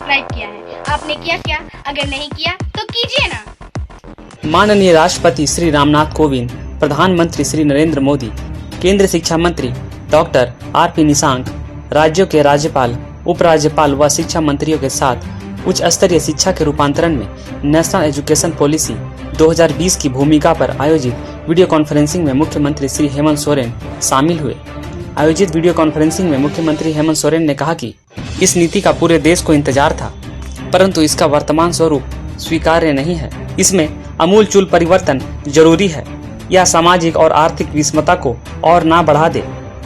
Subscribe किया है। आपने किया क्या? अगर नहीं किया तो कीजिए ना। माननीय राष्ट्रपति श्री रामनाथ कोविंद, प्रधानमंत्री श्री नरेंद्र मोदी, केंद्रीय शिक्षा मंत्री डॉक्टर R.P. निशंक, राज्यों के राज्यपाल, उपराज्यपाल व शिक्षा मंत्रियों के साथ उच्च स्तरीय शिक्षा के रूपांतरण में नेशनल एजुकेशन पॉलिसी 2020 की भूमिका पर आयोजित वीडियो कॉन्फ्रेंसिंग में मुख्यमंत्री श्री हेमंत सोरेन शामिल हुए। आयोजित वीडियो कॉन्फ्रेंसिंग में मुख्यमंत्री हेमंत सोरेन ने कहा कि इस नीति का पूरे देश को इंतजार था, परंतु इसका वर्तमान स्वरूप स्वीकार्य नहीं है। इसमें आमूलचूल परिवर्तन जरूरी है। यह सामाजिक और आर्थिक विषमता को और ना बढ़ा दे।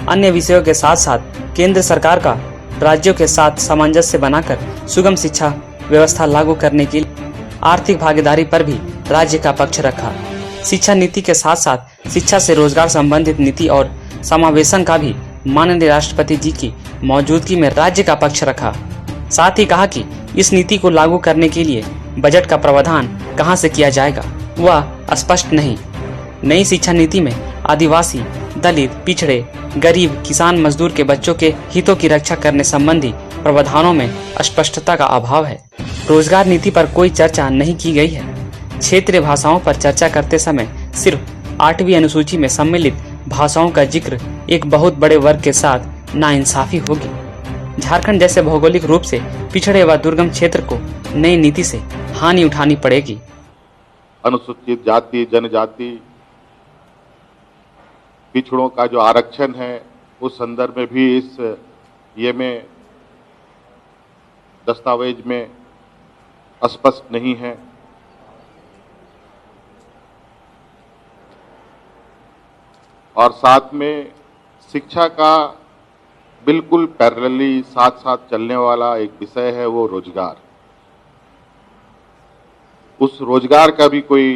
अन्य विषयों के साथ साथ केंद्र सरकार का राज्यों के साथ सामंजस्य बनाकर सुगम शिक्षा व्यवस्था लागू करने के लिए आर्थिक भागीदारी पर भी राज्य का पक्ष रखा। शिक्षा नीति के साथ साथ शिक्षा से रोजगार संबंधित नीति और समावेशन का भी माननीय राष्ट्रपति जी की मौजूदगी में राज्य का पक्ष रखा। साथ ही कहा कि इस नीति को लागू करने के लिए बजट का प्रावधान कहां से किया जाएगा वह स्पष्ट नहीं। नई शिक्षा नीति में आदिवासी, दलित, पिछड़े, गरीब, किसान, मजदूर के बच्चों के हितों की रक्षा करने संबंधी प्रावधानों में स्पष्टता का अभाव है। रोजगार नीति पर कोई चर्चा नहीं की गई है। क्षेत्रीय भाषाओं पर चर्चा करते समय सिर्फ 8वीं अनुसूची में सम्मिलित भाषाओं का जिक्र एक बहुत बड़े वर्ग के साथ नाइंसाफी होगी। झारखंड जैसे भौगोलिक रूप से पिछड़े व दुर्गम क्षेत्र को नई नीति से हानि उठानी पड़ेगी। अनुसूचित जाति, जनजाति, पिछड़ों का जो आरक्षण है उस संदर्भ में भी इस में दस्तावेज में स्पष्ट नहीं है। और साथ में शिक्षा का बिल्कुल पैरेलली साथ साथ चलने वाला एक विषय है वो रोजगार। उस रोजगार का भी कोई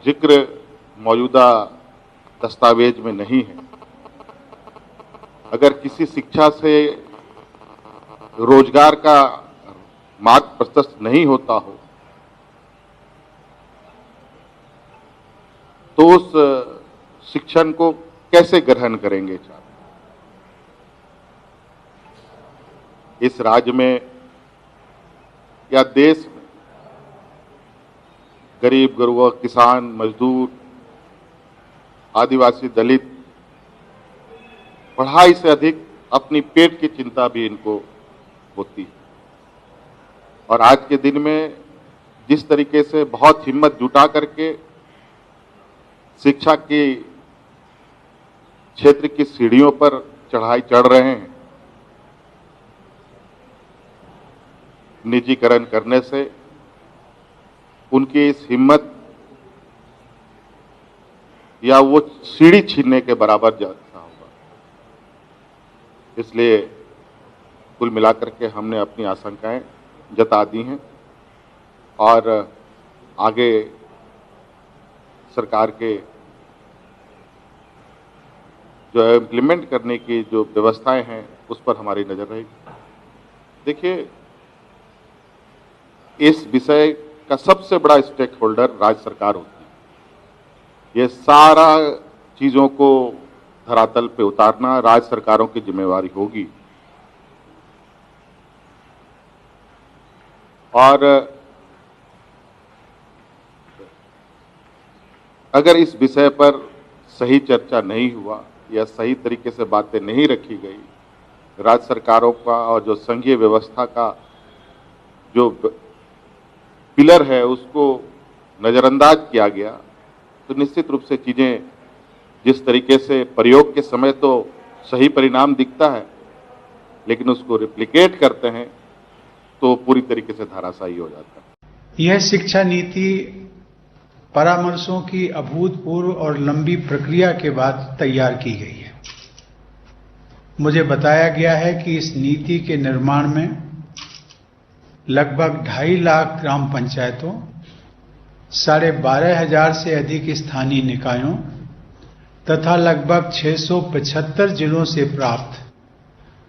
जिक्र मौजूदा दस्तावेज में नहीं है। अगर किसी शिक्षा से रोजगार का मार्ग प्रशस्त नहीं होता हो तो उस शिक्षण को कैसे ग्रहण करेंगे छात्र? इस राज्य में या देश में गरीब, गुरबा, किसान, मजदूर, आदिवासी, दलित पढ़ाई से अधिक अपनी पेट की चिंता भी इनको होती है। और आज के दिन में जिस तरीके से बहुत हिम्मत जुटा करके शिक्षा की क्षेत्र की सीढ़ियों पर चढ़ाई चढ़ रहे हैं, निजीकरण करने से उनकी इस हिम्मत या वो सीढ़ी छीनने के बराबर जाता होगा। इसलिए कुल मिलाकर के हमने अपनी आशंकाएं जता दी हैं और आगे सरकार के जो इम्प्लीमेंट करने की जो व्यवस्थाएं हैं उस पर हमारी नजर रहेगी। देखिए, इस विषय का सबसे बड़ा स्टेक होल्डर राज्य सरकार होती है। ये सारा चीजों को धरातल पे उतारना राज्य सरकारों की जिम्मेवारी होगी। और अगर इस विषय पर सही चर्चा नहीं हुआ या सही तरीके से बातें नहीं रखी गई, राज्य सरकारों का और जो संघीय व्यवस्था का जो पिलर है उसको नजरअंदाज किया गया, तो निश्चित रूप से चीजें जिस तरीके से प्रयोग के समय तो सही परिणाम दिखता है, लेकिन उसको रिप्लिकेट करते हैं तो पूरी तरीके से धराशायी हो जाता है। यह शिक्षा नीति परामर्शों की अभूतपूर्व और लंबी प्रक्रिया के बाद तैयार की गई है। मुझे बताया गया है कि इस नीति के निर्माण में लगभग 2.5 लाख ग्राम पंचायतों, 12,500 से अधिक स्थानीय निकायों तथा लगभग 675 जिलों से प्राप्त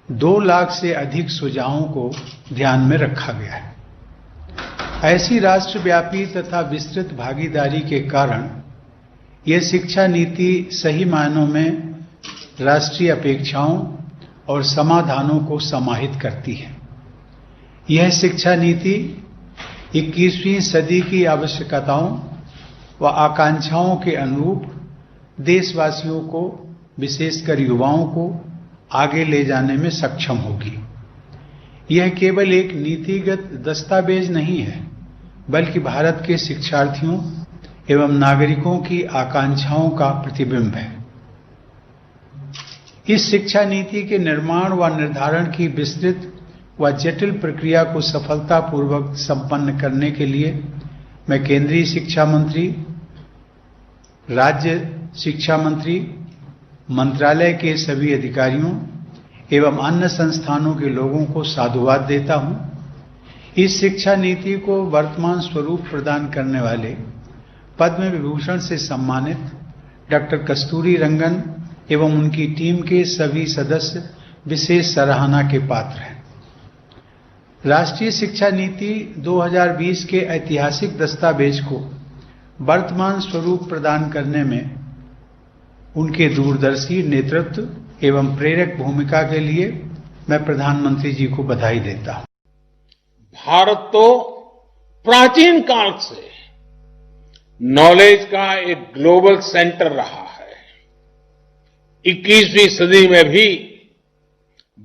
2 लाख से अधिक सुझावों को ध्यान में रखा गया है। ऐसी राष्ट्रव्यापी तथा विस्तृत भागीदारी के कारण यह शिक्षा नीति सही मायनों में राष्ट्रीय अपेक्षाओं और समाधानों को समाहित करती है। यह शिक्षा नीति 21वीं सदी की आवश्यकताओं व आकांक्षाओं के अनुरूप देशवासियों को, विशेषकर युवाओं को आगे ले जाने में सक्षम होगी। यह केवल एक नीतिगत दस्तावेज नहीं है, बल्कि भारत के शिक्षार्थियों एवं नागरिकों की आकांक्षाओं का प्रतिबिंब है। इस शिक्षा नीति के निर्माण व निर्धारण की विस्तृत व जटिल प्रक्रिया को सफलतापूर्वक संपन्न करने के लिए मैं केंद्रीय शिक्षा मंत्री, राज्य शिक्षा मंत्री, मंत्रालय के सभी अधिकारियों एवं अन्य संस्थानों के लोगों को साधुवाद देता हूं। इस शिक्षा नीति को वर्तमान स्वरूप प्रदान करने वाले पद्म विभूषण से सम्मानित डॉक्टर कस्तूरी रंगन एवं उनकी टीम के सभी सदस्य विशेष सराहना के पात्र हैं। राष्ट्रीय शिक्षा नीति 2020 के ऐतिहासिक दस्तावेज को वर्तमान स्वरूप प्रदान करने में उनके दूरदर्शी नेतृत्व एवं प्रेरक भूमिका के लिए मैं प्रधानमंत्री जी को बधाई देता हूं। भारत तो प्राचीन काल से नॉलेज का एक ग्लोबल सेंटर रहा है। 21वीं सदी में भी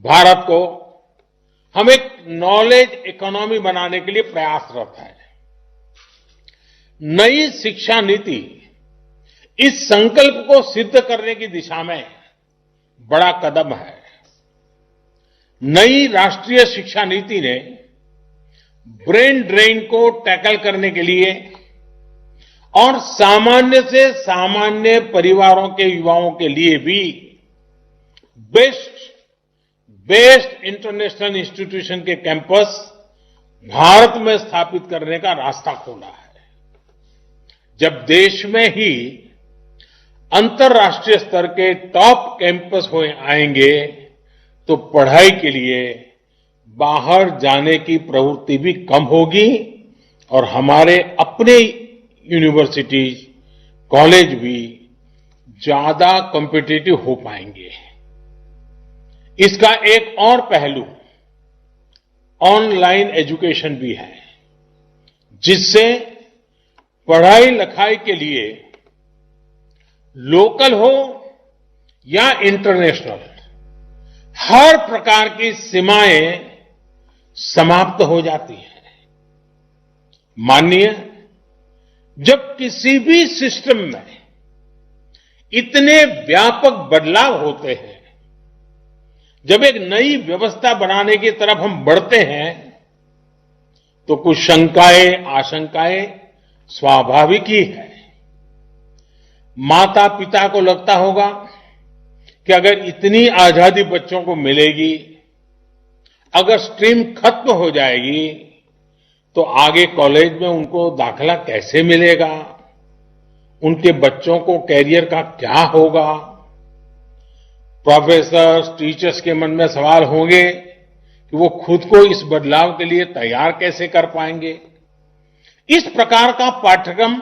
भारत को हम एक नॉलेज इकोनॉमी बनाने के लिए प्रयासरत है। नई शिक्षा नीति इस संकल्प को सिद्ध करने की दिशा में बड़ा कदम है। नई राष्ट्रीय शिक्षा नीति ने ब्रेन ड्रेन को टैकल करने के लिए और सामान्य से सामान्य परिवारों के युवाओं के लिए भी बेस्ट इंटरनेशनल इंस्टीट्यूशन के कैंपस भारत में स्थापित करने का रास्ता खोला है। जब देश में ही अंतर्राष्ट्रीय स्तर के टॉप कैंपस आएंगे तो पढ़ाई के लिए बाहर जाने की प्रवृत्ति भी कम होगी और हमारे अपने यूनिवर्सिटीज, कॉलेज भी ज्यादा कॉम्पिटिटिव हो पाएंगे। इसका एक और पहलू ऑनलाइन एजुकेशन भी है, जिससे पढ़ाई लिखाई के लिए लोकल हो या इंटरनेशनल हर प्रकार की सीमाएं समाप्त हो जाती हैं। मानिए, जब किसी भी सिस्टम में इतने व्यापक बदलाव होते हैं, जब एक नई व्यवस्था बनाने की तरफ हम बढ़ते हैं, तो कुछ शंकाएं, आशंकाएं स्वाभाविक ही है। माता पिता को लगता होगा कि अगर इतनी आजादी बच्चों को मिलेगी, अगर स्ट्रीम खत्म हो जाएगी, तो आगे कॉलेज में उनको दाखिला कैसे मिलेगा, उनके बच्चों को कैरियर का क्या होगा। प्रोफेसर्स, टीचर्स के मन में सवाल होंगे कि वो खुद को इस बदलाव के लिए तैयार कैसे कर पाएंगे। इस प्रकार का पाठ्यक्रम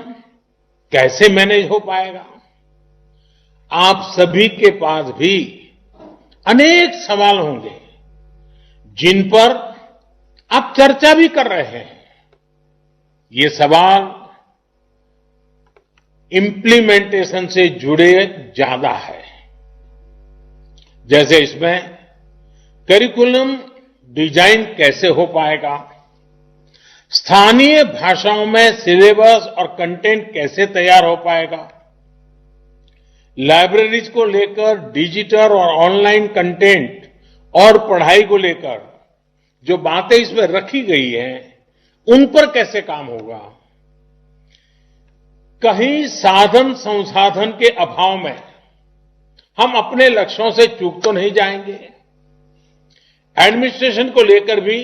कैसे मैनेज हो पाएगा। आप सभी के पास भी अनेक सवाल होंगे जिन पर आप चर्चा भी कर रहे हैं। ये सवाल इंप्लीमेंटेशन से जुड़े ज्यादा है। जैसे इसमें करिकुलम डिजाइन कैसे हो पाएगा, स्थानीय भाषाओं में सिलेबस और कंटेंट कैसे तैयार हो पाएगा, लाइब्रेरीज को लेकर डिजिटल और ऑनलाइन कंटेंट और पढ़ाई को लेकर जो बातें इसमें रखी गई हैं, उन पर कैसे काम होगा। कहीं साधन संसाधन के अभाव में हम अपने लक्ष्यों से चूक तो नहीं जाएंगे। एडमिनिस्ट्रेशन को लेकर भी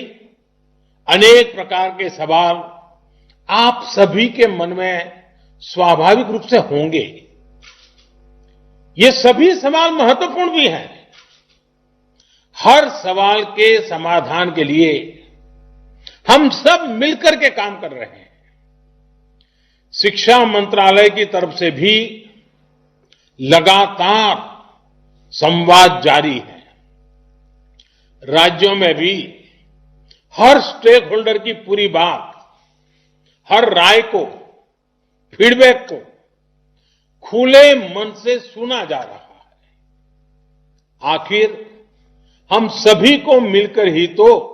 अनेक प्रकार के सवाल आप सभी के मन में स्वाभाविक रूप से होंगे। ये सभी सवाल महत्वपूर्ण भी हैं। हर सवाल के समाधान के लिए हम सब मिलकर के काम कर रहे हैं। शिक्षा मंत्रालय की तरफ से भी लगातार संवाद जारी है। राज्यों में भी हर स्टेक होल्डर की पूरी बात, हर राय को, फीडबैक को खुले मन से सुना जा रहा है। आखिर हम सभी को मिलकर ही तो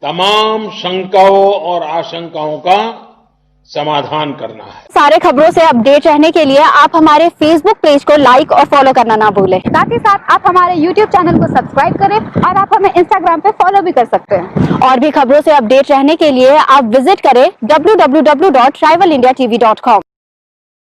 तमाम शंकाओं और आशंकाओं का समाधान करना है। सारे खबरों से अपडेट रहने के लिए आप हमारे फेसबुक पेज को लाइक और फॉलो करना ना भूलें। साथ ही साथ आप हमारे यूट्यूब चैनल को सब्सक्राइब करें और आप हमें इंस्टाग्राम पे फॉलो भी कर सकते हैं। और भी खबरों से अपडेट रहने के लिए आप विजिट करें www.rivalindiatv.com।